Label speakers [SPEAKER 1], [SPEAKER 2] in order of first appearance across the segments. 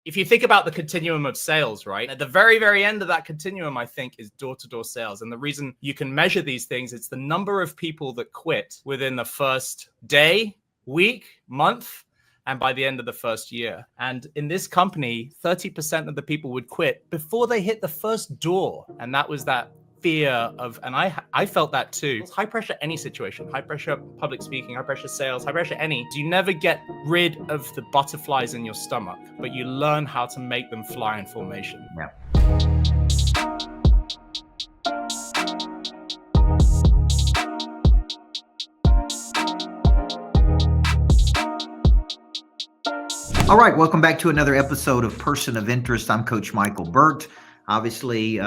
[SPEAKER 1] if you think about the continuum of sales, right, at the very, very end of that continuum, I think, is door-to-door sales. And the reason you can measure these things, it's the number of people that quit within the first day, week, month, and by the end of the first year. And in this company, 30% of the people would quit before they hit the first door. And that was that fear of, and I felt that too. High pressure, any situation, high pressure public speaking, high pressure sales, high pressure any, you never get rid of the butterflies in your stomach, but you learn how to make them fly in formation.
[SPEAKER 2] Yeah. All right, welcome back to another episode of Person of Interest. I'm Coach Michael Burt. Obviously,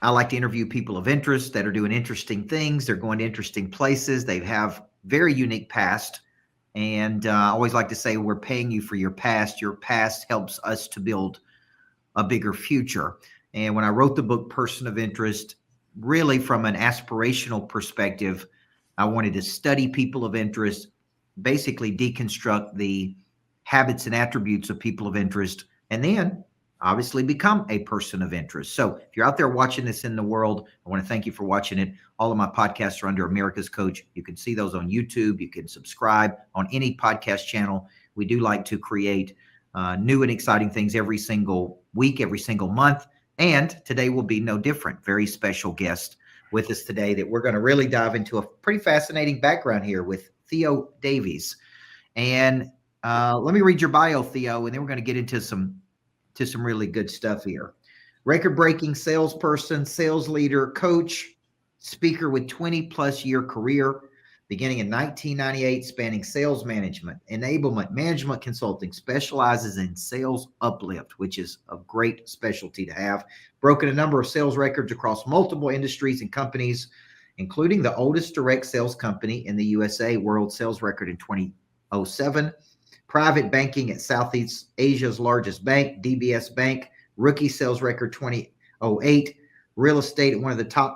[SPEAKER 2] I like to interview people of interest that are doing interesting things. They're going to interesting places. They have very unique past. And I always like to say, we're paying you for your past. Your past helps us to build a bigger future. And when I wrote the book, Person of Interest, really from an aspirational perspective, I wanted to study people of interest, basically deconstruct the habits and attributes of people of interest, and then obviously become a person of interest. So if you're out there watching this in the world, I want to thank you for watching it. All of my podcasts are under America's Coach. You can see those on YouTube. You can subscribe on any podcast channel. We do like to create new and exciting things every single week, every single month. And today will be no different. Very special guest with us today that we're going to really dive into a pretty fascinating background here with Theo Davies. And let me read your bio, Theo, and then we're going to get into some really good stuff here. Record-breaking salesperson, sales leader, coach, speaker with 20-plus year career, beginning in 1998, spanning sales management, enablement, management consulting, specializes in sales uplift, which is a great specialty to have. Broken a number of sales records across multiple industries and companies, including the oldest direct sales company in the USA, world sales record in 2007. Private banking at Southeast Asia's largest bank, DBS Bank, rookie sales record 2008. Real estate at one of the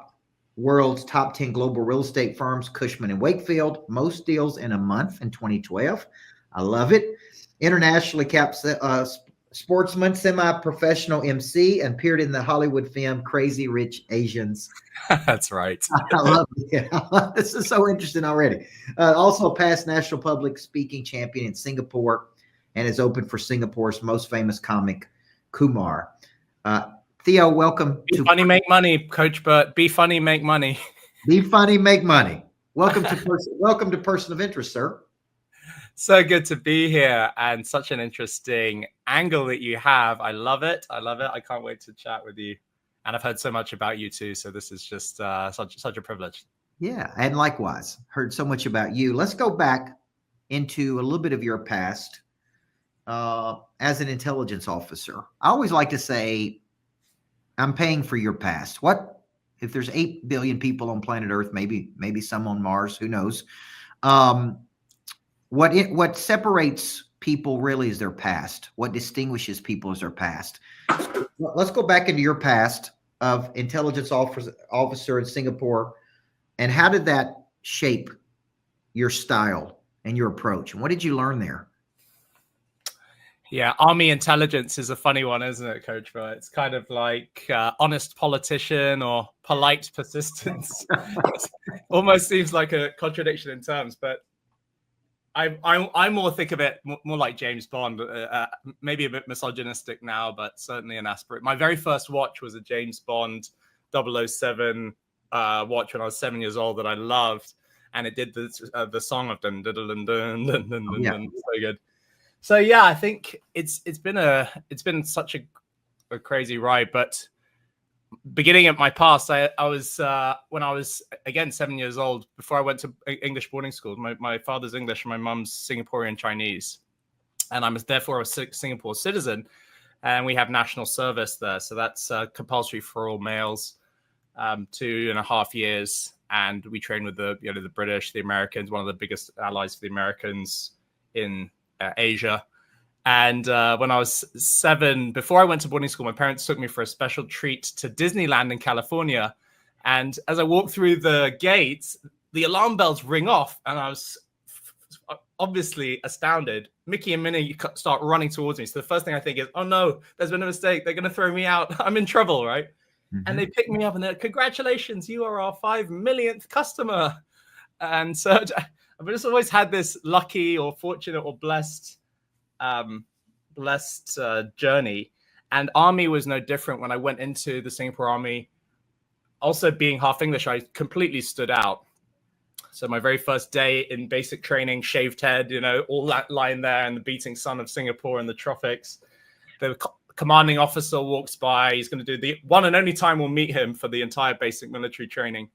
[SPEAKER 2] world's top 10 global real estate firms, Cushman & Wakefield. Most deals in a month in 2012. I love it. Internationally capped sportsman, semi-professional MC, and appeared in the Hollywood film Crazy Rich Asians.
[SPEAKER 1] That's right.
[SPEAKER 2] I love it. Yeah. This is so interesting already. Also a past national public speaking champion in Singapore, and is open for Singapore's most famous comic, Kumar. Theo, welcome.
[SPEAKER 1] Be funny, make money, Coach Burt. Be funny, make money.
[SPEAKER 2] Be funny, make money. Welcome to Person of Interest, sir.
[SPEAKER 1] So good to be here, and such an interesting angle that you have. I love it. I love it. I can't wait to chat with you. And I've heard so much about you too. So this is just such a privilege.
[SPEAKER 2] Yeah. And likewise, heard so much about you. Let's go back into a little bit of your past as an intelligence officer. I always like to say, I'm paying for your past. What if there's 8 billion people on planet Earth, maybe some on Mars, who knows? What separates people really is their past. What distinguishes people is their past. So let's go back into your past of intelligence officer in Singapore. And how did that shape your style and your approach? And what did you learn there?
[SPEAKER 1] Yeah, Army intelligence is a funny one, isn't it, Coach? But it's kind of like honest politician or polite persistence. It almost seems like a contradiction in terms, but I more think of it more like James Bond, maybe a bit misogynistic now, but certainly an aspirant. My very first watch was a James Bond 007 watch when I was 7 years old that I loved, and it did the song of dun dun dun dun dun dun dun. Yeah. So good. So yeah, I think it's been such a crazy ride, but beginning at my past, I was when I was again 7 years old, before I went to English boarding school. My father's English and my mum's Singaporean Chinese, and I'm therefore a Singapore citizen, and we have national service there, so that's compulsory for all males, 2.5 years, and we train with the British, the Americans, one of the biggest allies for the Americans in Asia. And when I was 7, before I went to boarding school, my parents took me for a special treat to Disneyland in California. And as I walked through the gates, the alarm bells ring off. And I was obviously astounded. Mickey and Minnie start running towards me. So the first thing I think is, oh no, there's been a mistake. They're going to throw me out. I'm in trouble, right? And they pick me up and they're like, congratulations, you are our 5 millionth customer. And so I've just always had this lucky or fortunate or blessed journey. And Army was no different. When I went into the Singapore Army, also being half English, I completely stood out. So my very first day in basic training, shaved head, all that line there in the beating sun of Singapore in the tropics. The commanding officer walks by. He's going to do the one and only time we'll meet him for the entire basic military training.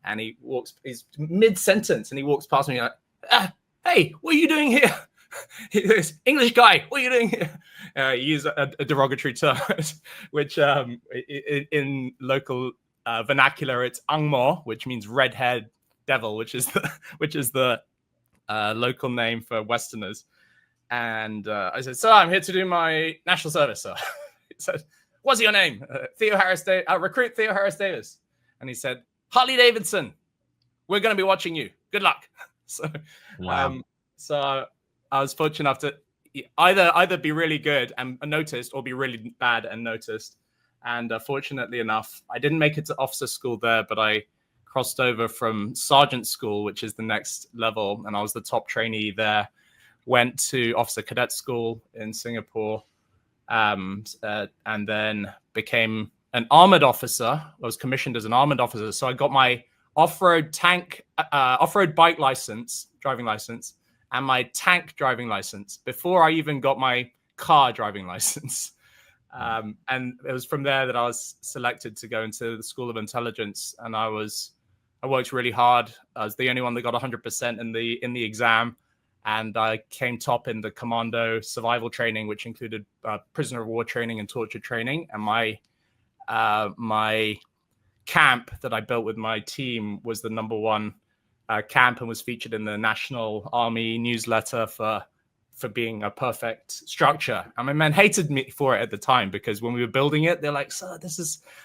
[SPEAKER 1] And he's mid-sentence and he walks past me like, hey, what are you doing here? He goes, English guy, what are you doing here? He used a derogatory term, which in local vernacular, it's angmo, which means red-haired devil, which is the local name for Westerners. And I said, sir, I'm here to do my national service, sir. He said, what's your name? Recruit Theo Davies. And he said, Harley Davidson, we're going to be watching you. Good luck. So,
[SPEAKER 2] wow.
[SPEAKER 1] So I was fortunate enough to either be really good and noticed or be really bad and noticed. And fortunately enough, I didn't make it to officer school there, but I crossed over from sergeant school, which is the next level. And I was the top trainee there. Went to officer cadet school in Singapore, and then became an armored officer. I was commissioned as an armored officer. So I got my off-road bike license, driving license, and my tank driving license before I even got my car driving license. And it was from there that I was selected to go into the School of Intelligence. And I worked really hard. I was the only one that got 100% in the exam. And I came top in the commando survival training, which included prisoner of war training and torture training. And my camp that I built with my team was the number one camp and was featured in the National Army newsletter for being a perfect structure. And my men hated me for it at the time, because when we were building it, they're like, sir,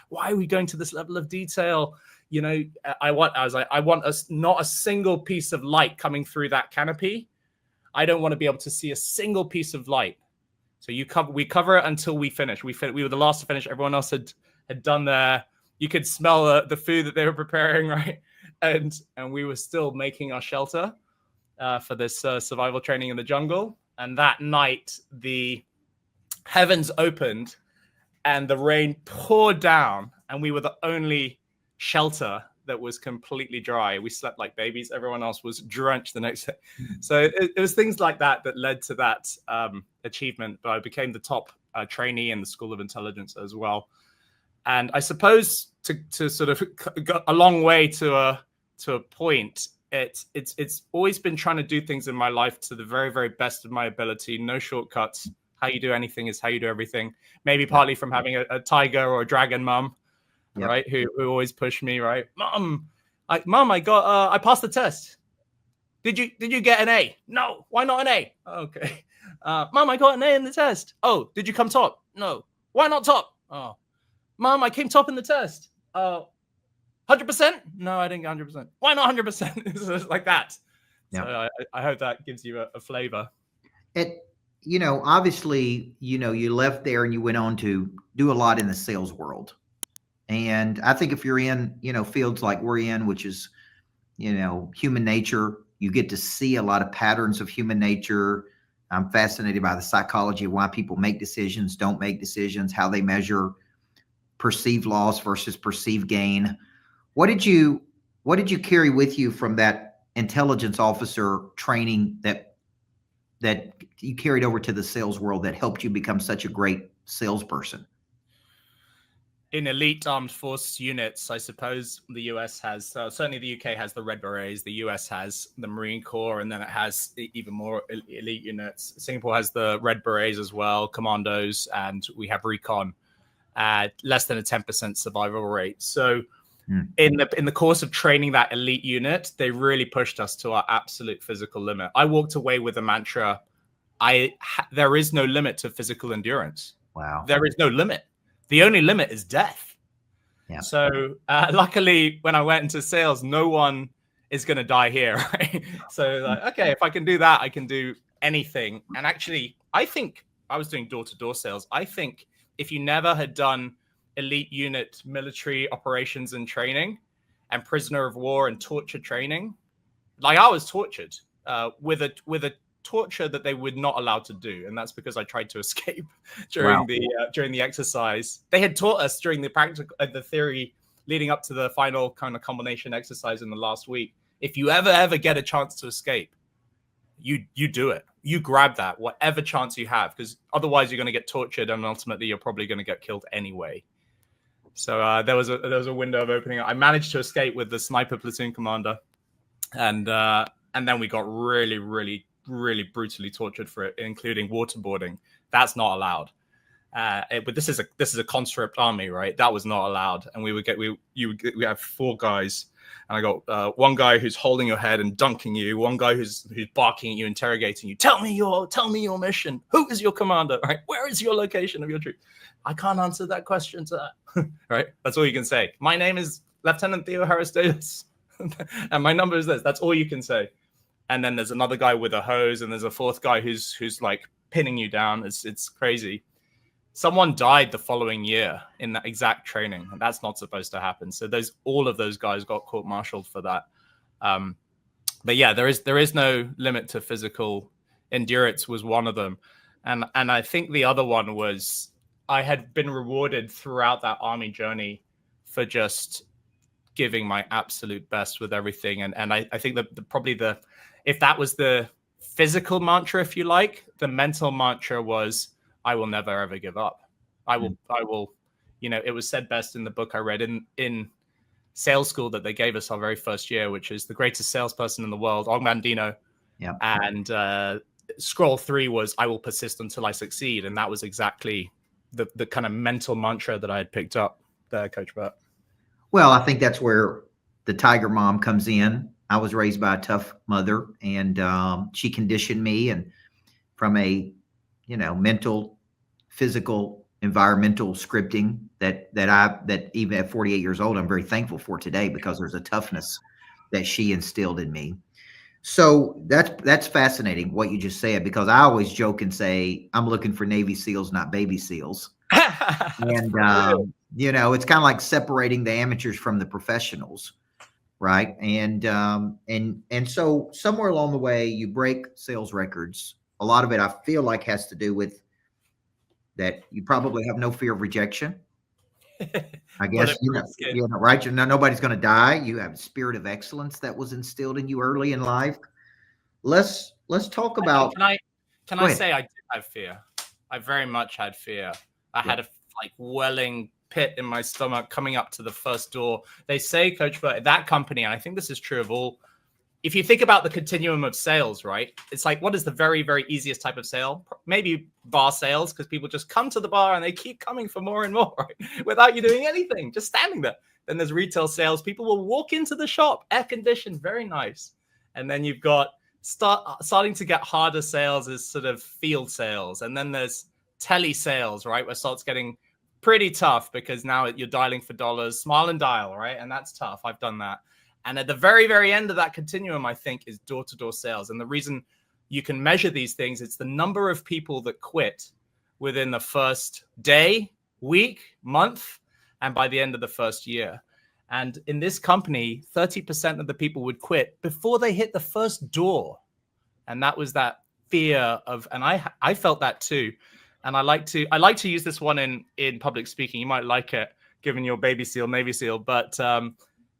[SPEAKER 1] why are we going to this level of detail? I want not a single piece of light coming through that canopy. I don't want to be able to see a single piece of light. So we cover it until we finish. We were the last to finish. Everyone else had done their. You could smell the food that they were preparing, right? And we were still making our shelter for this survival training in the jungle. And that night, the heavens opened and the rain poured down, and we were the only shelter that was completely dry. We slept like babies. Everyone else was drenched the next day. So it was things like that led to that achievement. But I became the top trainee in the School of Intelligence as well. And I suppose to sort of go a long way to a point, it's always been trying to do things in my life to the very, very best of my ability. No shortcuts. How you do anything is how you do everything. Maybe partly from having a tiger or a dragon mum. Yep. Right, who always push me, right? Mom, I passed the test. Did you get an A? No, why not an A? Okay. Mom, I got an A in the test. Oh, did you come top? No. Why not top? Oh, Mom, I came top in the test. 100%? No, I didn't get 100%. Why not 100%? It's like that. Yep. So I hope that gives you a flavor.
[SPEAKER 2] Obviously, you left there and you went on to do a lot in the sales world. And I think if you're in, fields like we're in, which is, human nature, you get to see a lot of patterns of human nature. I'm fascinated by the psychology of why people make decisions, don't make decisions, how they measure perceived loss versus perceived gain. What did you carry with you from that intelligence officer training that you carried over to the sales world that helped you become such a great salesperson?
[SPEAKER 1] In elite armed force units, I suppose the US has, certainly the UK has the Red Berets, the US has the Marine Corps, and then it has even more elite units. Singapore has the Red Berets as well, commandos, and we have recon at less than a 10% survival rate. So in the course of training that elite unit, they really pushed us to our absolute physical limit. I walked away with a mantra, there is no limit to physical endurance.
[SPEAKER 2] Wow.
[SPEAKER 1] There is no limit. The only limit is death. Yeah. So luckily, when I went into sales, is going to die here, right? So like, okay, if I can do that, I can do anything. And actually, I think I was doing door-to-door sales. I think if you never had done elite unit military operations and training and prisoner of war and torture training, like I was tortured with a torture that they were not allowed to do, and that's because I tried to escape during the exercise. They had taught us during the practical, the theory leading up to the final kind of combination exercise in the last week. If you ever get a chance to escape, you do it. You grab that whatever chance you have, because otherwise you're going to get tortured, and ultimately you're probably going to get killed anyway. So there was a window of opening. I managed to escape with the sniper platoon commander, and then we got really brutally tortured for it, including waterboarding. That's not allowed. But this is a conscript army, right? That was not allowed. And we have 4 guys, and I got one guy who's holding your head and dunking you, one guy who's barking at you, interrogating you. Tell me your mission. Who is your commander? Right? Where is your location of your troop? I can't answer that question, sir. Right? That's all you can say. My name is Lieutenant Theo Davies, and my number is this. That's all you can say. And then there's another guy with a hose, and there's a 4th guy who's like pinning you down. It's crazy. Someone died the following year in that exact training, and that's not supposed to happen. So all of those guys got court-martialed for that. But yeah, there is no limit to physical endurance was one of them, and I think the other one was I had been rewarded throughout that army journey for just giving my absolute best with everything, and I think that probably if that was the physical mantra, if you like, the mental mantra was, I will never, ever give up. I will, it was said best in the book I read in sales school that they gave us our very first year, which is The Greatest Salesperson in the World, Og Mandino.
[SPEAKER 2] Yeah.
[SPEAKER 1] And scroll 3 was, I will persist until I succeed. And that was exactly the kind of mental mantra that I had picked up there, Coach Burt.
[SPEAKER 2] Well, I think that's where the tiger mom comes in. I was raised by a tough mother, and she conditioned me, and from a mental, physical, environmental scripting that even at 48 years old, I'm very thankful for today, because there's a toughness that she instilled in me. So that's fascinating what you just said, because I always joke and say I'm looking for Navy SEALs, not baby SEAls. And it's kind of like separating the amateurs from the professionals, right? And so somewhere along the way you break sales records. A lot of it, I feel like, has to do with that you probably have no fear of rejection. I guess, right? Nobody's going to die. You have a spirit of excellence that was instilled in you early in life. Let's talk about.
[SPEAKER 1] Can I say I did have fear? I very much had fear. I had a welling pit in my stomach coming up to the first door. They say, Coach, but that company, and I think this is true of all. If you think about the continuum of sales, right? It's like, what is the very, very easiest type of sale? Maybe bar sales, because people just come to the bar and they keep coming for more and more, right? Without you doing anything, just standing there. Then there's retail sales. People will walk into the shop, air conditioned, very nice. And then you've got starting to get harder sales is sort of field sales. And then there's tele sales, right? Where it starts getting pretty tough, because now you're dialing for dollars, smile and dial, right? And that's tough. I've done that. And at the very, very end of that continuum, I think, is door-to-door sales. And the reason you can measure these things, it's the number of people that quit within the first day, week, month, and by the end of the first year. And in this company, 30% of the people would quit before they hit the first door. And that was that fear of, and I felt that too. And I like to use this one in public speaking. You might like it, given your baby SEAL, Navy SEAL, but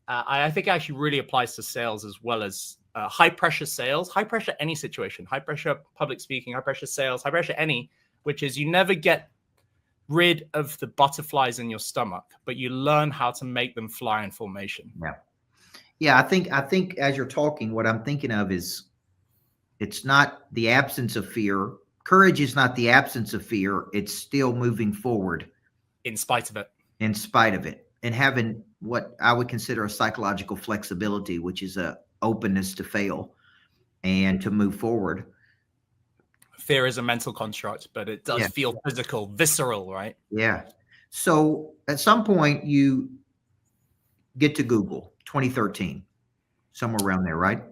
[SPEAKER 1] I think it actually really applies to sales as well as high pressure sales, high pressure any situation, high pressure public speaking, high pressure sales, high pressure any, which is you never get rid of the butterflies in your stomach, but you learn how to make them fly in formation.
[SPEAKER 2] Yeah. I think as you're talking, what I'm thinking of is it's not the absence of fear. Courage is not the absence of fear. It's still moving forward.
[SPEAKER 1] In spite of it. And having what I would consider a psychological flexibility, which is a openness to fail and to move forward. Fear is a mental construct, but it does feel physical, visceral, right?
[SPEAKER 2] Yeah. So at some point you get to Google, 2013. somewhere around there, right?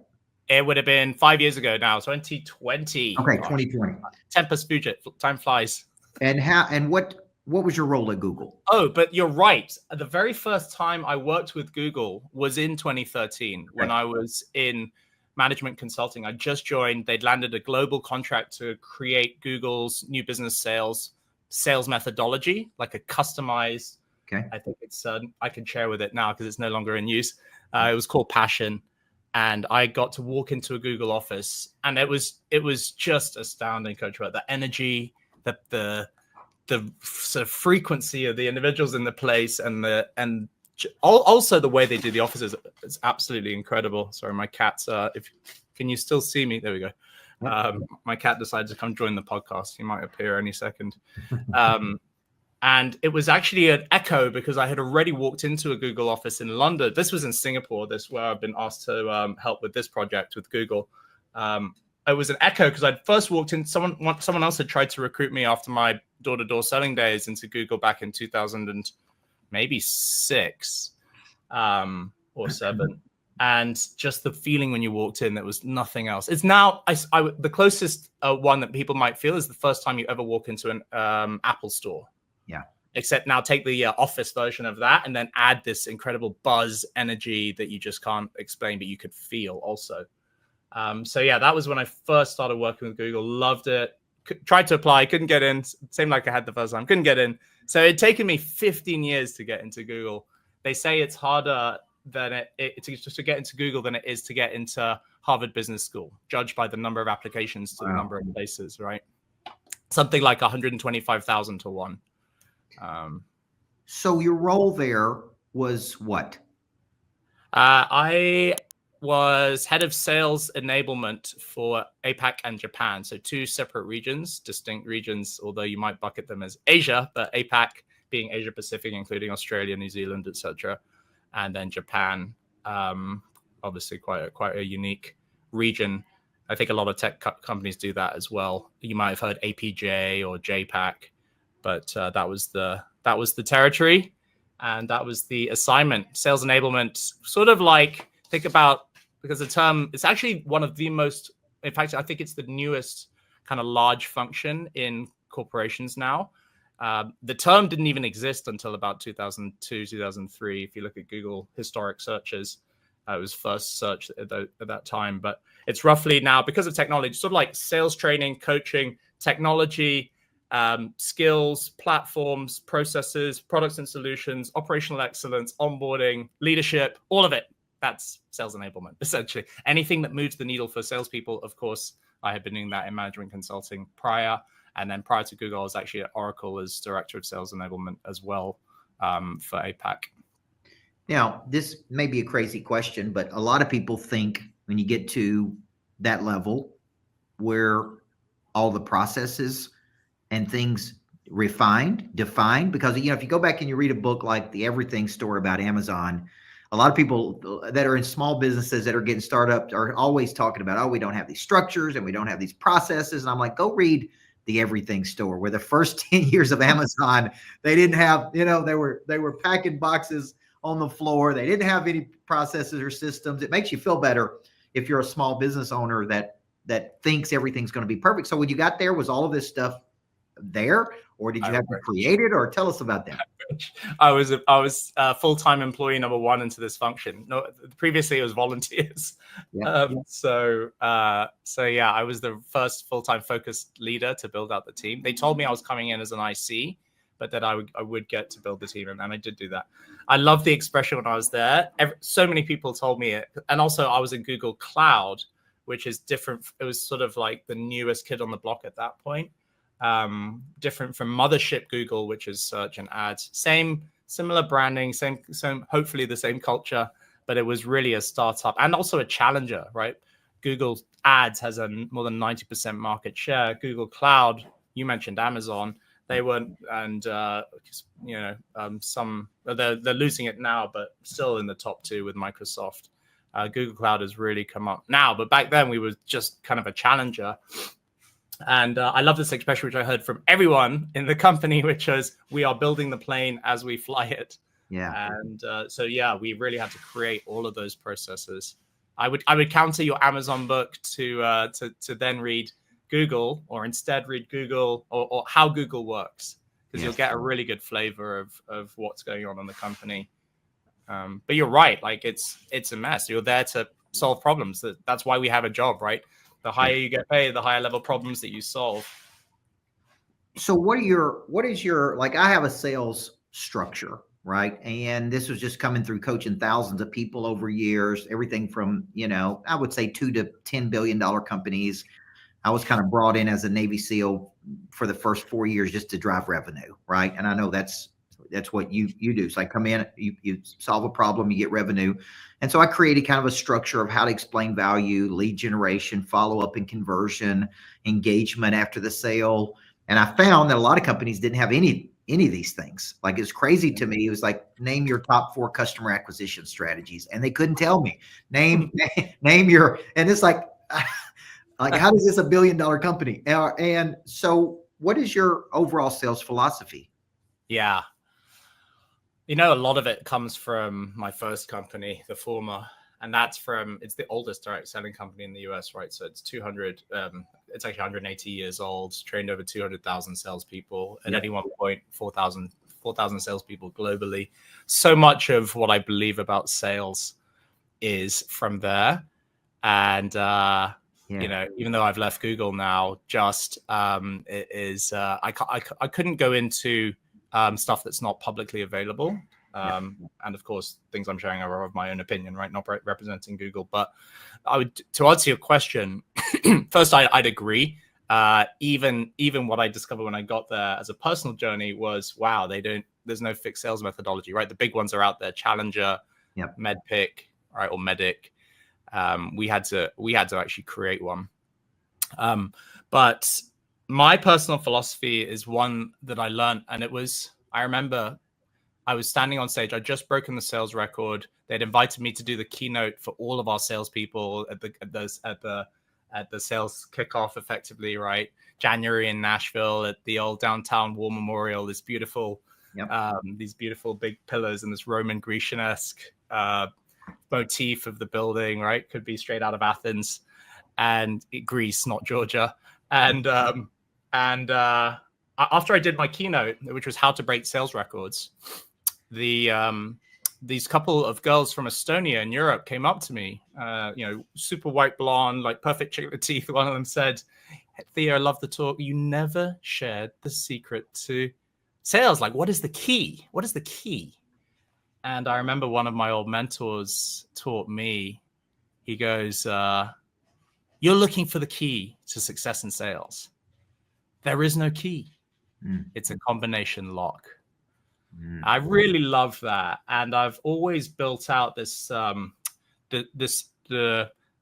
[SPEAKER 1] It would have been 5 years ago now, 2020.
[SPEAKER 2] Okay,
[SPEAKER 1] Gosh,
[SPEAKER 2] 2020.
[SPEAKER 1] Tempest Fugit, time flies.
[SPEAKER 2] And what was your role at Google?
[SPEAKER 1] Oh, but you're right. The very first time I worked with Google was in 2013 when I was in management consulting. I just joined. They'd landed a global contract to create Google's new business sales methodology, like a customized.
[SPEAKER 2] Okay.
[SPEAKER 1] I think it's I can share with it now because it's no longer in use. It was called Passion, and I got to walk into a Google office, and it was just astounding, Coach. Right, the energy, the sort of frequency of the individuals in the place, and also the way they do the offices is absolutely incredible. Sorry, my cat's can you still see me? There we go. My cat decided to come join the podcast. He might appear any second. And it was actually an echo because I had already walked into a Google office in London. This was in Singapore, where I've been asked to help with this project with Google. It was an echo because I'd first walked in. Someone else had tried to recruit me after my door-to-door selling days into Google back in 2000 and maybe 6 or 7. And just the feeling when you walked in, there was nothing else. It's now the closest one that people might feel is the first time you ever walk into an Apple store.
[SPEAKER 2] Yeah.
[SPEAKER 1] Except now take the office version of that and then add this incredible buzz energy that you just can't explain, but you could feel also. So yeah, that was when I first started working with Google. Loved it. Tried to apply, couldn't get in. Same like I had the first time, couldn't get in. So it'd taken me 15 years to get into Google. They say it's harder than to get into Google than it is to get into Harvard Business School, judged by the number of applications to the number of places, right? Something like 125,000 to 1.
[SPEAKER 2] So your role there was what?
[SPEAKER 1] I was head of sales enablement for APAC and Japan. So 2 separate regions, distinct regions, although you might bucket them as Asia, but APAC being Asia Pacific, including Australia, New Zealand, etc. And then Japan, obviously quite a unique region. I think a lot of tech companies do that as well. You might have heard APJ or JPAC, but that was the territory, and that was the assignment. Sales enablement, sort of like, think about, because the term, it's actually one of the most, in fact, I think it's the newest kind of large function in corporations now. The term didn't even exist until about 2002, 2003. If you look at Google historic searches, it was first searched at that time. But it's roughly now, because of technology, sort of like sales training, coaching, technology, skills, platforms, processes, products and solutions, operational excellence, onboarding, leadership, all of it. That's sales enablement, essentially. Anything that moves the needle for salespeople. Of course, I had been doing that in management consulting prior. And then prior to Google, I was actually at Oracle as director of sales enablement as well for APAC.
[SPEAKER 2] Now, this may be a crazy question, but a lot of people think when you get to that level where all the processes and things defined, because, if you go back and you read a book like The Everything Story about Amazon, a lot of people that are in small businesses that are getting started are always talking about, we don't have these structures and we don't have these processes. And I'm like, go read The Everything Store, where the first 10 years of Amazon, they didn't have, they were packing boxes on the floor. They didn't have any processes or systems. It makes you feel better if you're a small business owner that thinks everything's going to be perfect. So when you got there, was all of this stuff there, or did you have to create it? Or tell us about that.
[SPEAKER 1] I was a full-time employee number 1 into this function. No, previously it was volunteers. So yeah, I was the first full-time focused leader to build out the team. They told me I was coming in as an IC, but that I would get to build the team, and I did do that. I love the expression when I was there. So many people told me it, and also I was in Google Cloud, which is different. It was sort of like the newest kid on the block at that point. Different from Mothership Google, which is search and ads. Similar branding, same hopefully the same culture, but it was really a startup and also a challenger, right? Google Ads has a more than 90% market share. Google Cloud, you mentioned Amazon, they weren't, and they're losing it now, but still in the top 2 with Microsoft. Google Cloud has really come up now, but back then we were just kind of a challenger. And I love this expression, which I heard from everyone in the company, which was, we are building the plane as we fly it.
[SPEAKER 2] Yeah.
[SPEAKER 1] And so, yeah, we really had to create all of those processes I would counter your Amazon book to then read Google, or instead read Google or how Google works, because you'll get a really good flavor of what's going on in the company. But you're right, like it's a mess. You're there to solve problems. That's why we have a job, right? The higher you get paid, the higher level problems that you solve.
[SPEAKER 2] So what is your, like, I have a sales structure, right? And this was just coming through coaching thousands of people over years, everything from, I would say $2 to $10 billion companies. I was kind of brought in as a Navy SEAL for the first 4 years just to drive revenue, right? And I know that's what you do. So I come in, you solve a problem, you get revenue. And so I created kind of a structure of how to explain value, lead generation, follow-up and conversion, engagement after the sale. And I found that a lot of companies didn't have any of these things. Like, it's crazy to me. It was like, name your top 4 customer acquisition strategies. And they couldn't tell me. Name your, and it's like, how is this $1 billion company? And so what is your overall sales philosophy?
[SPEAKER 1] Yeah. A lot of it comes from my first company, the former, and it's the oldest direct selling company in the US, right? So it's it's actually 180 years old, trained over 200,000 salespeople. At any one point, 4,000 salespeople globally. So much of what I believe about sales is from there. And, even though I've left Google now, it is, I couldn't go into stuff that's not publicly available. And of course, things I'm sharing are of my own opinion, right? Not representing Google. But to answer your question, first, I'd agree. Even what I discovered when I got there as a personal journey was, wow, there's no fixed sales methodology, right? The big ones are out there: Challenger, MedPick, right, or Medic. We had to actually create one. But my personal philosophy is one that I learned, and I remember I was standing on stage. I'd just broken the sales record. They'd invited me to do the keynote for all of our salespeople at the sales kickoff, effectively, right? January in Nashville at the old downtown war memorial. This beautiful, these beautiful big pillars and this Roman Grecian-esque motif of the building, right? Could be straight out of Athens and Greece, not Georgia. And after I did my keynote, which was how to break sales records, these couple of girls from Estonia in Europe came up to me, super white blonde, like perfect chocolate teeth. One of them said, "Theo, I love the talk. You never shared the secret to sales. Like, what is the key? What is the key?" And I remember one of my old mentors taught me, he goes, "You're looking for the key to success in sales. There is no key. It's a combination lock." I really love that. And I've always built out this, the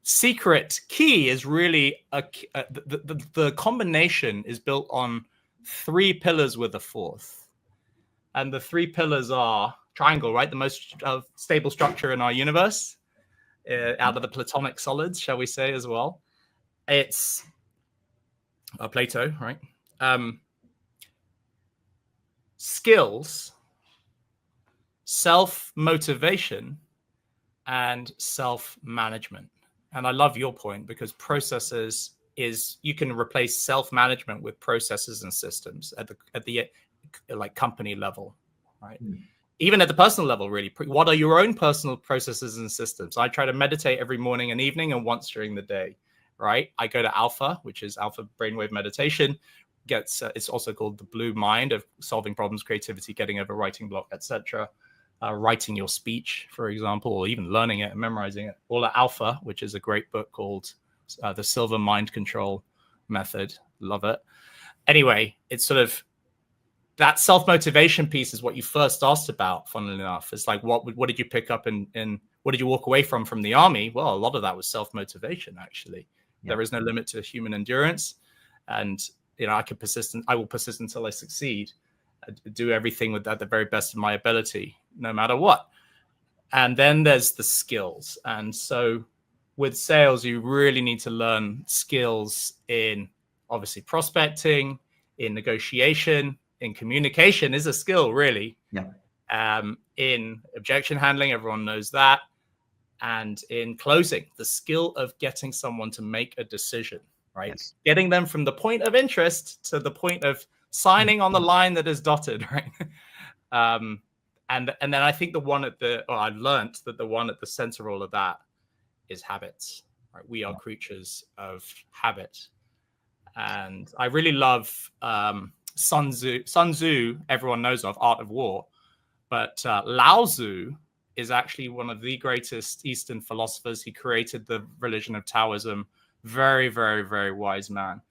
[SPEAKER 1] secret key is really, the combination is built on 3 pillars with a 4th. And the 3 pillars are triangle, right? The most stable structure in our universe, out of the Platonic solids, shall we say, as well. It's Plato, right? Skills, self-motivation, and self-management. And I love your point, because processes you can replace self-management with processes and systems at the like company level, right? Even at the personal level, really. What are your own personal processes and systems? I try to meditate every morning and evening and once during the day, right? I go to Alpha, which is Alpha Brainwave Meditation. It's also called the blue mind, of solving problems, creativity, getting over writing block, etc. Writing your speech, for example, or even learning it and memorizing it. All at Alpha, which is a great book called The Silver Mind Control Method. Love it. Anyway, it's sort of that self-motivation piece is what you first asked about, funnily enough. It's like, what did you pick up in what did you walk away from the army? Well, a lot of that was self-motivation, actually. There is no limit to human endurance. And I will persist until I succeed. I do everything at the very best of my ability, no matter what. And then there's the skills. And so with sales, you really need to learn skills in, obviously, prospecting, in negotiation, in communication is a skill, really. In objection handling, everyone knows that. And in closing, the skill of getting someone to make a decision, right?
[SPEAKER 2] Yes.
[SPEAKER 1] Getting them from the point of interest to the point of signing on the line that is dotted, right? And then I think I learned that the one at the center of all of that is habits, right? We are creatures of habit. And I really love Sun Tzu, everyone knows of, Art of War. But Lao Tzu is actually one of the greatest Eastern philosophers. He created the religion of Taoism. Very, very, very wise man.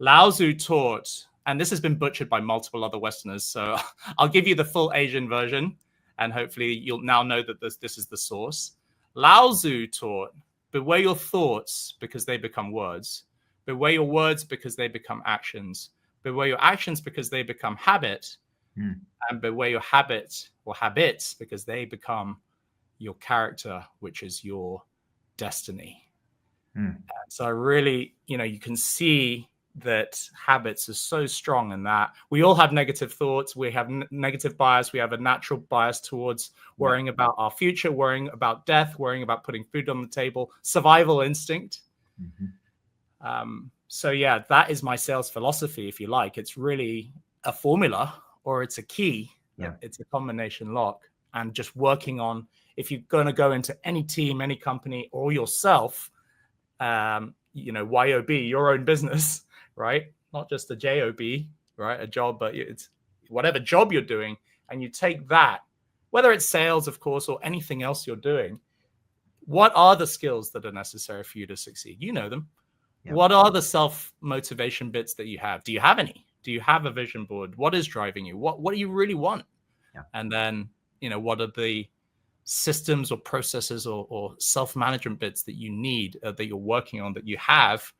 [SPEAKER 1] Lao Tzu taught, and this has been butchered by multiple other Westerners, so I'll give you the full Asian version, and hopefully you'll now know that this is the source. Lao Tzu taught, beware your thoughts because they become words. Beware your words because they become actions. Beware your actions because they become habit. And beware your habits because they become your character, which is your destiny. So I really, you can see that habits are so strong in that. We all have negative thoughts. We have negative bias. We have a natural bias towards worrying about our future, worrying about death, worrying about putting food on the table, survival instinct. So yeah, that is my sales philosophy, if you like. It's really a formula, or it's a key. It's a combination lock. And just working on, if you're going to go into any team, any company, or yourself, YOB, your own business, right? Not just a JOB, right? A job, but it's whatever job you're doing. And you take that, whether it's sales, of course, or anything else you're doing. What are the skills that are necessary for you to succeed? You know them. What are the self-motivation bits that you have? Do you have any? Do you have a vision board? What is driving you? What do you really want? And then, what are the systems or processes or self-management bits that you need, that you're working on, that you have,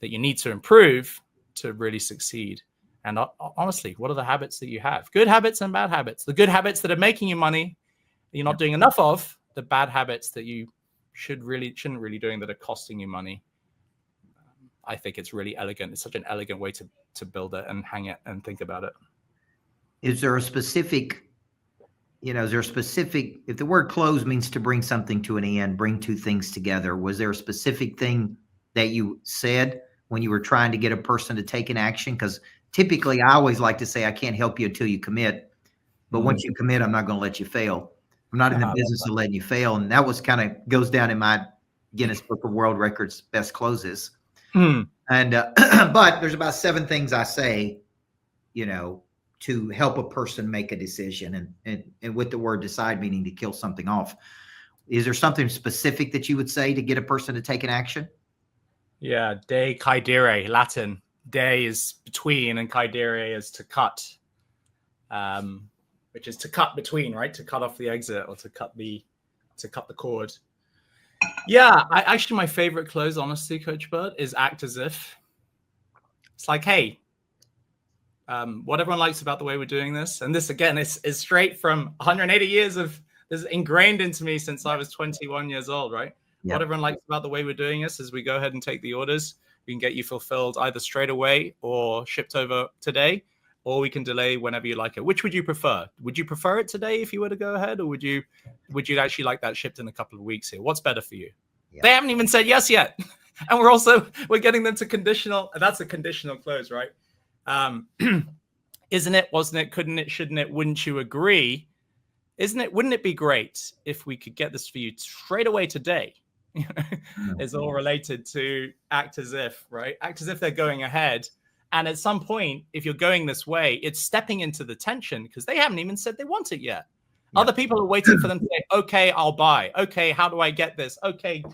[SPEAKER 1] that you need to improve to really succeed? And honestly, what are the habits that you have? Good habits and bad habits. The good habits that are making you money, you're not doing enough of. The bad habits that you shouldn't really doing, that are costing you money. I think it's really elegant. It's such an elegant way to build it and hang it and think about it.
[SPEAKER 2] Is there a specific, if the word close means to bring something to an end, bring two things together, was there a specific thing that you said when you were trying to get a person to take an action? Because typically I always like to say, I can't help you until you commit. But once you commit, I'm not going to let you fail. I'm not in the business of letting you fail. And that was goes down in my Guinness Book of World Records best closes. And but there's about 7 things I say, to help a person make a decision, and with the word decide meaning to kill something off. Is there something specific that you would say to get a person to take an action?
[SPEAKER 1] Yeah, de caedere, Latin. De is between, and caedere is to cut, which is to cut between, right? To cut off the exit, or to cut the cord. Yeah, actually my favorite close, honestly, Coach Bert, is act as if. It's like, hey, what everyone likes about the way we're doing this, and this again is straight from 180 years of this, ingrained into me since I was 21 years old, right? What everyone likes about the way we're doing this is we go ahead and take the orders. We can get you fulfilled either straight away or shipped over today, or we can delay whenever you like it. Which would you prefer? Would you prefer it today if you were to go ahead, or would you actually like that shipped in a couple of weeks here? What's better for you? They haven't even said yes yet. And we're getting them to conditional. That's a conditional close, right? Isn't it? Wasn't it? Couldn't it? Shouldn't it? Wouldn't you agree? Isn't it? Wouldn't it be great if we could get this for you straight away today? It's all related to act as if, right? Act as if they're going ahead. And at some point, if you're going this way, it's stepping into the tension because they haven't even said they want it yet. Other people are waiting for them to say, okay, I'll buy. Okay, how do I get this? Okay,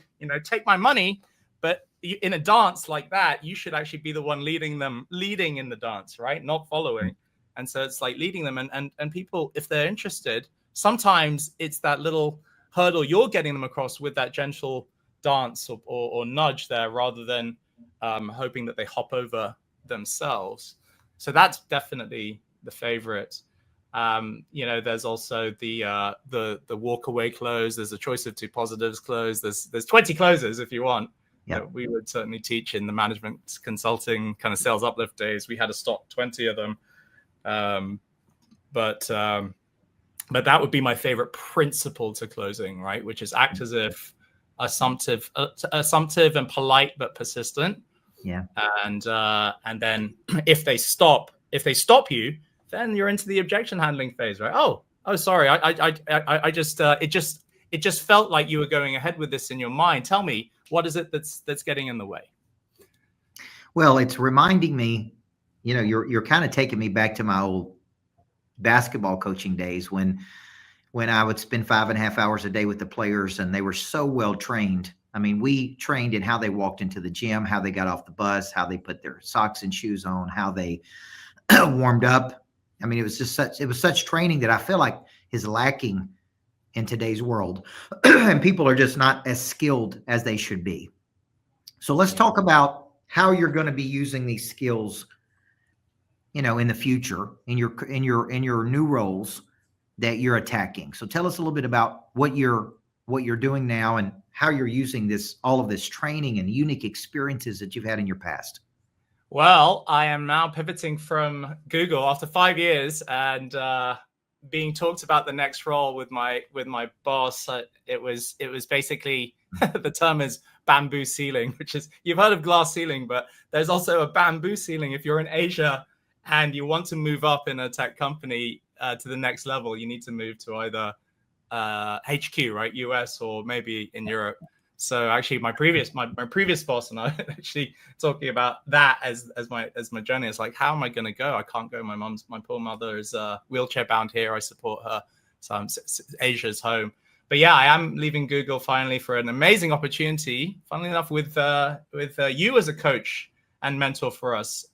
[SPEAKER 1] take my money. But in a dance like that, you should actually be the one leading in the dance, right? Not following. And so it's like leading them. And people, if they're interested, sometimes it's that little hurdle you're getting them across with that gentle dance or nudge there, rather than hoping that they hop over themselves. So that's definitely the favorite. There's also the walk away close. There's a choice of 2 positives close. There's 20 closes if you want. We would certainly teach in the management consulting kind of sales uplift days. We had to stock 20 of them. But that would be my favorite principle to closing, right? Which is act as if, assumptive and polite but persistent.
[SPEAKER 2] Yeah.
[SPEAKER 1] And then if they stop you, then you're into the objection handling phase, right? Oh, sorry, I just it just felt like you were going ahead with this in your mind. Tell me, what is it that's getting in the way?
[SPEAKER 2] Well, it's reminding me, you're kind of taking me back to my old basketball coaching days when I would spend 5.5 hours a day with the players, and they were so well trained. I mean, we trained in how they walked into the gym, how they got off the bus, how they put their socks and shoes on, how they warmed up. I mean, it was such training that I feel like is lacking in today's world. And people are just not as skilled as they should be. So let's talk about how you're going to be using these skills, in the future, in your new roles that you're attacking. So tell us a little bit about what you're doing now and how you're using all of this training and unique experiences that you've had in your past.
[SPEAKER 1] Well, I am now pivoting from Google after 5 years and being talked about the next role with my boss. It was basically the term is bamboo ceiling, which is, you've heard of glass ceiling, but there's also a bamboo ceiling. If you're in Asia and you want to move up in a tech company to the next level, you need to move to either HQ, right, US, or maybe in Europe. So actually, my previous boss and I actually talking about that as my journey. It's like, how am I going to go? I can't go. My poor mother is wheelchair bound here. I support her, so Asia's home. But yeah, I am leaving Google finally for an amazing opportunity. Funnily enough, with you as a coach and mentor for us,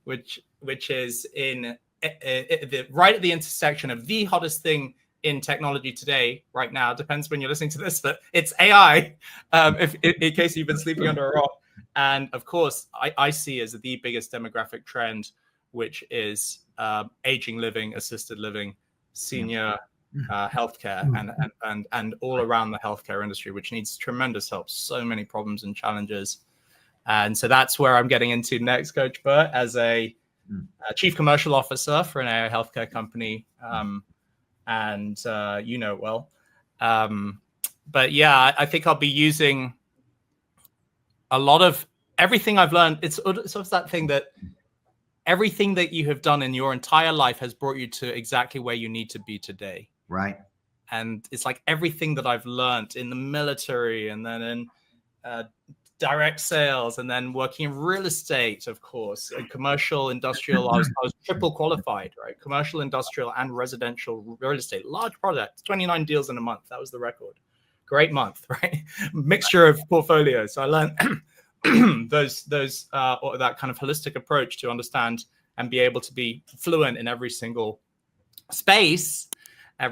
[SPEAKER 1] which is in right at the intersection of the hottest thing in technology today, right now. Depends when you're listening to this, but it's AI. In case you've been sleeping under a rock, and of course, I see as the biggest demographic trend, which is aging living, assisted living, senior healthcare, and all around the healthcare industry, which needs tremendous help. So many problems and challenges, and so that's where I'm getting into next, Coach Burt, as a chief commercial officer for an AI healthcare company. And you know it well. But yeah, I think I'll be using a lot of everything I've learned. It's sort of that thing that everything that you have done in your entire life has brought you to exactly where you need to be today.
[SPEAKER 2] Right.
[SPEAKER 1] And it's like everything that I've learned in the military, and then in direct sales, and then working in real estate, of course, and commercial, industrial. I was triple qualified, right? Commercial, industrial, and residential real estate. Large projects, 29 deals in a month. That was the record. Great month, right? Mixture of portfolios. So I learned that kind of holistic approach to understand and be able to be fluent in every single space.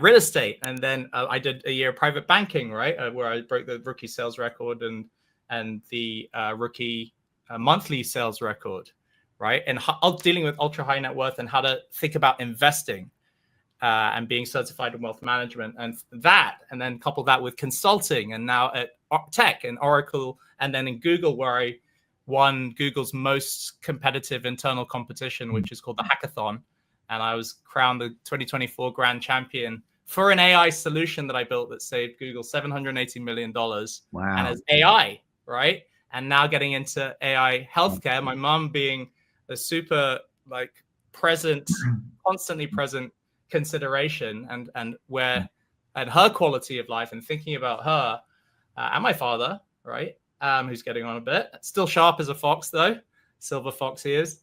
[SPEAKER 1] Real estate, and then I did a year of private banking, right, where I broke the rookie sales record and the rookie monthly sales record, right? And dealing with ultra high net worth and how to think about investing and being certified in wealth management, and then couple that with consulting, and now at tech and Oracle, and then in Google, where I won Google's most competitive internal competition, which is called the Hackathon. And I was crowned the 2024 grand champion for an AI solution that I built that saved Google $780 million. Wow. And as AI, right? And now getting into AI healthcare, my mom being a super present, constantly present consideration, and her quality of life, and thinking about her and my father, right? Who's getting on a bit, still sharp as a fox though, silver fox he is.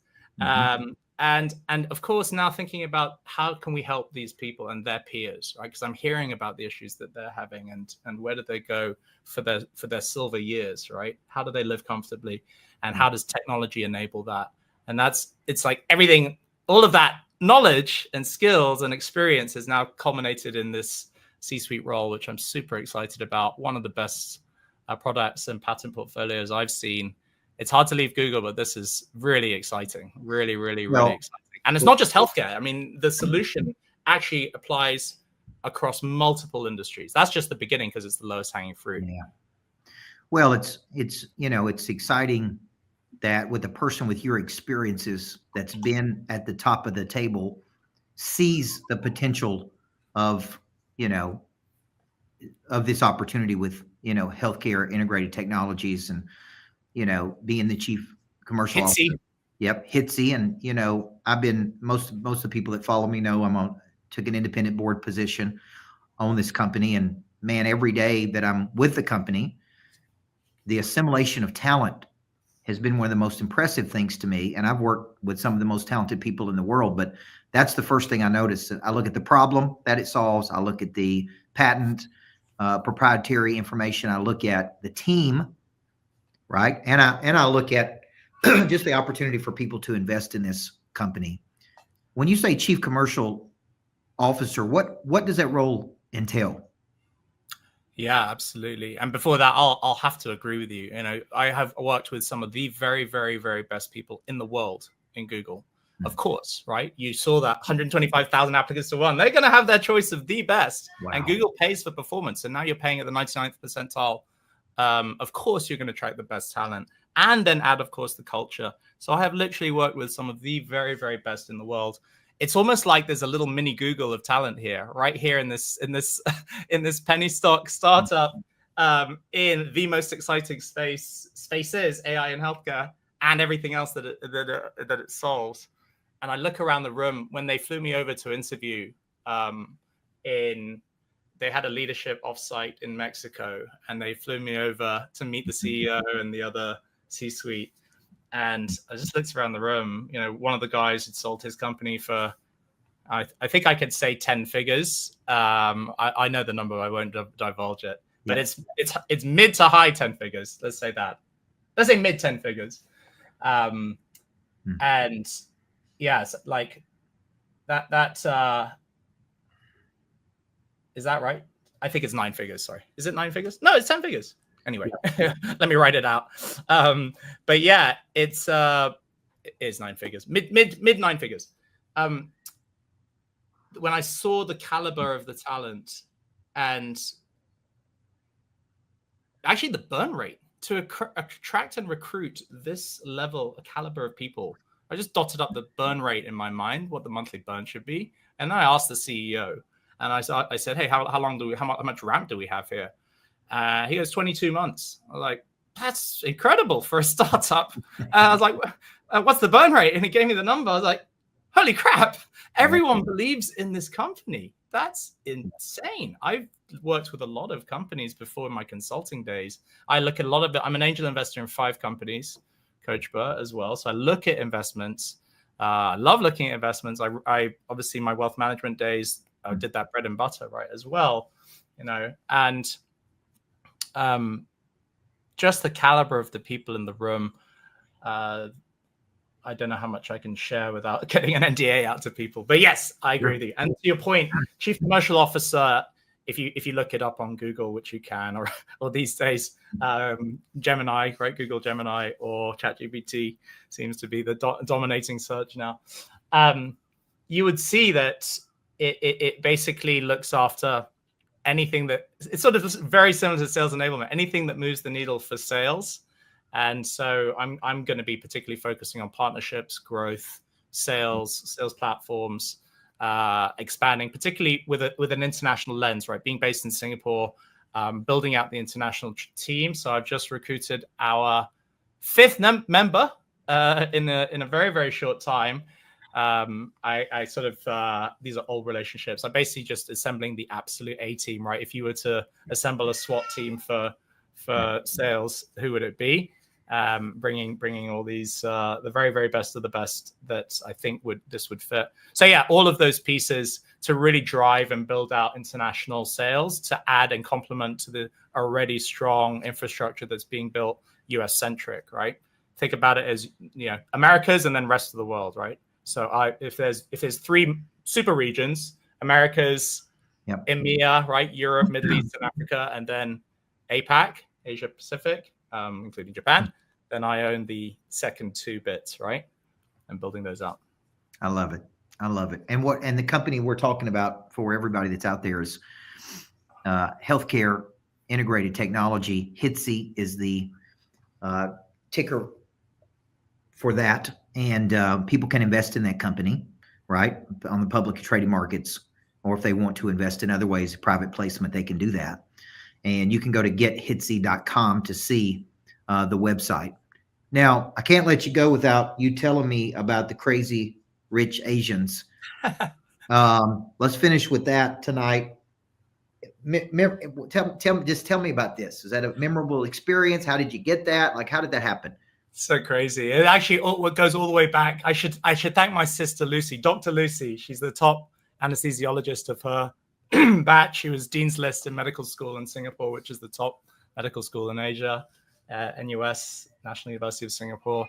[SPEAKER 1] And of course, now thinking about how can we help these people and their peers, right? Because I'm hearing about the issues that they're having, and where do they go for their silver years, right? How do they live comfortably, and how does technology enable that? And it's like everything, all of that knowledge and skills and experience is now culminated in this C-suite role, which I'm super excited about. One of the best products and patent portfolios I've seen. It's hard to leave Google, but this is really exciting. Really, really, really exciting. And it's not just healthcare. I mean, the solution actually applies across multiple industries. That's just the beginning, because it's the lowest hanging fruit.
[SPEAKER 2] Yeah. Well, it's exciting that with a person with your experiences that's been at the top of the table sees the potential of this opportunity with healthcare integrated technologies, and being the chief commercial
[SPEAKER 1] Hitsy.
[SPEAKER 2] officer. Yep, Hitsy, and I've been most of the people that follow me know took an independent board position on this company, and man, every day that I'm with the company, the assimilation of talent has been one of the most impressive things to me. And I've worked with some of the most talented people in the world, but that's the first thing I notice. I look at the problem that it solves. I look at the patent, proprietary information. I look at the team, right? And I look at just the opportunity for people to invest in this company. When you say chief commercial officer, what does that role entail?
[SPEAKER 1] Yeah, absolutely. And before that, I'll have to agree with you. I have worked with some of the very, very, very best people in the world in Google. Of course, right? You saw that 125,000 applicants to one. They're going to have their choice of the best.
[SPEAKER 2] Wow.
[SPEAKER 1] And Google pays for performance. And now you're paying at the 99th percentile. Of course, you're going to attract the best talent and then add, of course, the culture. So I have literally worked with some of the very, very best in the world. It's almost like there's a little mini Google of talent here, right here in this penny stock startup, in the most exciting spaces, AI and healthcare, and everything else that it solves. And I look around the room when they flew me over to interview. They had a leadership offsite in Mexico, and they flew me over to meet the CEO and the other C-suite. And I just looked around the room. One of the guys had sold his company for, I think I could say 10 figures. I know the number. I won't divulge it, but it's mid to high 10 figures. Let's say that. Let's say mid 10 figures. And yes, like that. Is that right? I think it's 9 figures. Sorry, is it 9 figures? No, it's 10 figures. Anyway, let me write it out. But yeah, it is 9 figures, mid 9 figures. When I saw the caliber of the talent and actually the burn rate to attract and recruit this level, a caliber of people, I just dotted up the burn rate in my mind, what the monthly burn should be. And I asked the CEO, and I said, hey, how much ramp do we have here? He goes, 22 months. I was like, that's incredible for a startup. I was like, what's the burn rate? And he gave me the number. I was like, holy crap. Everyone believes in this company. That's insane. I've worked with a lot of companies before in my consulting days. I look at a lot of it. I'm an angel investor in 5 companies, Coach Burt as well. So I look at investments. I love looking at investments. I obviously, my wealth management days, I did that bread and butter, right, as well, and just the caliber of the people in the room. I don't know how much I can share without getting an NDA out to people, but yes, I agree with you. And to your point, chief commercial officer, if you look it up on Google, which you can, or these days, Gemini, right? Google Gemini or ChatGPT seems to be the dominating search now. You would see that it basically looks after anything that it's sort of very similar to sales enablement, anything that moves the needle for sales. And so I'm going to be particularly focusing on partnerships, growth, sales platforms, expanding, particularly with an international lens, right? Being based in Singapore, building out the international team. So I've just recruited our 5th member in a very, very short time. I sort of, these are old relationships. I'm basically just assembling the absolute A team, right? If you were to assemble a SWAT team for sales, who would it be? Bringing all these, the very, very best of the best that I think this would fit. So yeah, all of those pieces to really drive and build out international sales to add and complement to the already strong infrastructure that's being built US centric, right? Think about it as, Americas and then rest of the world, right? So if there's 3 super regions, Americas, EMEA, right? Europe, Middle East, and Africa, and then APAC, Asia Pacific, including Japan, then I own the second 2 bits, right? And building those up.
[SPEAKER 2] I love it. And the company we're talking about for everybody that's out there is healthcare integrated technology. HITSI is the ticker for that. And people can invest in that company, right, on the public trading markets, or if they want to invest in other ways, private placement, they can do that. And you can go to gethitsy.com to see the website. Now, I can't let you go without you telling me about the crazy rich Asians. Let's finish with that tonight. Tell me about this. Is that a memorable experience? How did you get that? Like, how did that happen?
[SPEAKER 1] So crazy. It actually goes all the way back. I should thank my sister Lucy, Dr. Lucy. She's the top anesthesiologist of her batch. She was Dean's List in medical school in Singapore, which is the top medical school in Asia, NUS, National University of Singapore.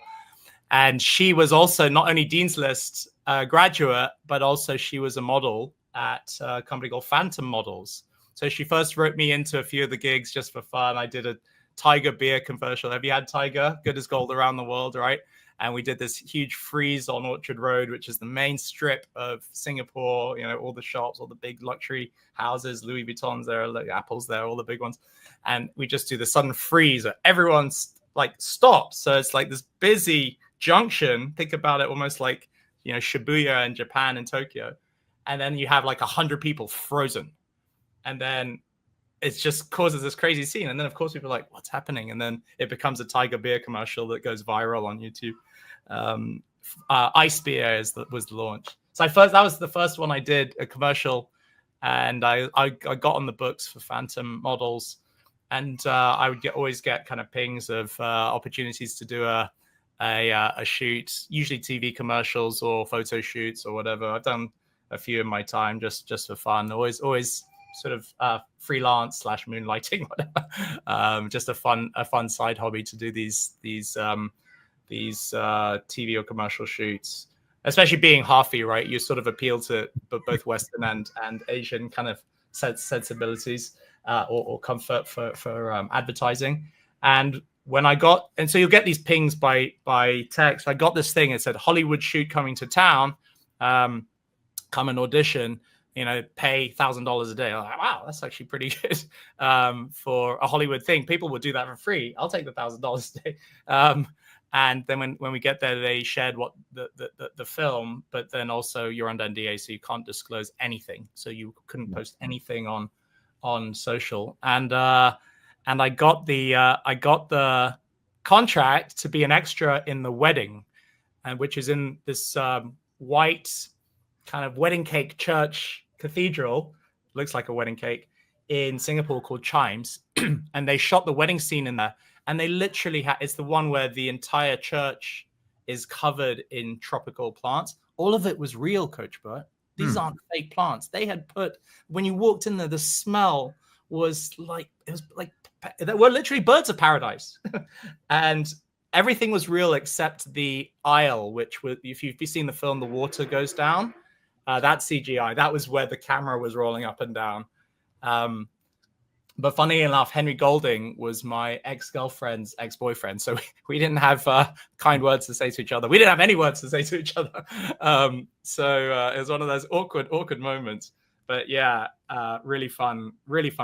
[SPEAKER 1] And she was also not only Dean's List graduate, but also she was a model at a company called Phantom Models. So she first wrote me into a few of the gigs just for fun. I did a Tiger beer commercial. Have you had Tiger? Good as gold around the world, right? And we did this huge freeze on Orchard Road, which is the main strip of Singapore. You know, all the shops, all the big luxury houses, Louis Vuitton's there, like Apple's there, all the big ones. And we just do the sudden freeze where everyone's like stops. So it's like this busy junction. Think about it almost like, you know, Shibuya in Japan and Tokyo. And then you have like 100 people frozen. And then it just causes this crazy scene. And then, of course, people are like, what's happening? And then it becomes a Tiger beer commercial that goes viral on YouTube. Ice beer was the launch. So that was the first one I did, a commercial. And I got on the books for Phantom Models. And I would always get kind of pings of opportunities to do a shoot, usually TV commercials or photo shoots or whatever. I've done a few in my time just for fun. Always sort of freelance / moonlighting, whatever. Just a fun side hobby to do these TV or commercial shoots. Especially being halfy, right? You sort of appeal to both Western and Asian kind of sensibilities or comfort for advertising. And so you'll get these pings by text. I got this thing. It said Hollywood shoot coming to town. Come and audition. You know, pay $1,000 a day. I'm like, wow, that's actually pretty good for a Hollywood thing. People would do that for free. I'll take the $1,000 a day. And then when we get there, they shared what the film, but then also you're under NDA, so you can't disclose anything. So you couldn't post anything on social. And I got the contract to be an extra in the wedding, and which is in this white kind of wedding cake church cathedral, looks like a wedding cake, in Singapore called Chimes. And they shot the wedding scene in there. And they literally it's the one where the entire church is covered in tropical plants. All of it was real, Coach Bert. These aren't fake plants. They had when you walked in there, the smell was like, there were literally birds of paradise. And everything was real except the aisle, which if you've seen the film, the water goes down. That's CGI. That was where the camera was rolling up and down. But funny enough, Henry Golding was my ex-girlfriend's ex-boyfriend. So we didn't have kind words to say to each other. We didn't have any words to say to each other. So it was one of those awkward moments. But yeah, really fun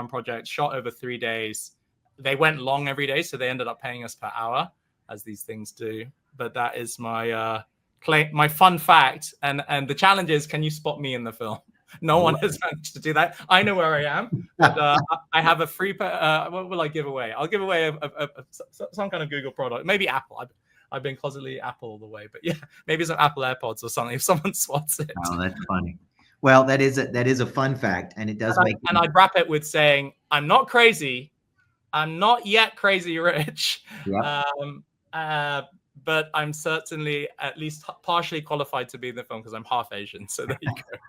[SPEAKER 1] project. Shot over 3 days. They went long every day, so they ended up paying us per hour, as these things do. But that is my fun fact. And the challenge is, can you spot me in the film? No one has managed to do that. I know where I am, but I have a free. What will I give away? I'll give away some kind of Google product, maybe Apple. I've been closetly Apple all the way, but yeah, maybe some Apple AirPods or something. If someone spots it.
[SPEAKER 2] Oh, that's funny. Well, that is a fun fact, and it does make.
[SPEAKER 1] And I'd wrap it with saying, I'm not crazy. I'm not yet crazy rich.
[SPEAKER 2] Yep.
[SPEAKER 1] But I'm certainly at least partially qualified to be in the film because I'm half Asian. So there you go.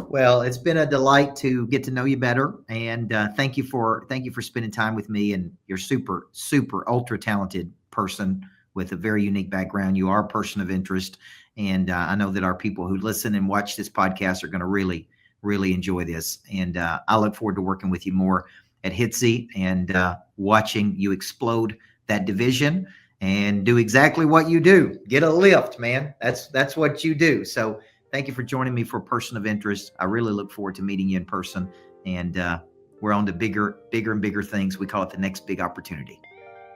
[SPEAKER 2] Well, it's been a delight to get to know you better, and thank you for spending time with me. And you're super ultra talented person with a very unique background. You are a person of interest, and I know that our people who listen and watch this podcast are going to really enjoy this. And I look forward to working with you more at Hitsy and watching you explode that division and do exactly what you do. Get a lift, man. That's what you do. So thank you for joining me for Person of Interest. I really look forward to meeting you in person, and we're on to bigger and bigger things. We call it the next big opportunity.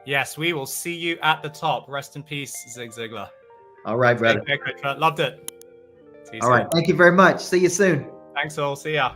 [SPEAKER 1] Yes, we will see you at the top. Rest in peace, Zig Ziglar.
[SPEAKER 2] All right, brother.
[SPEAKER 1] Loved it.
[SPEAKER 2] All right. Thank you very much. See you soon.
[SPEAKER 1] Thanks all. See ya.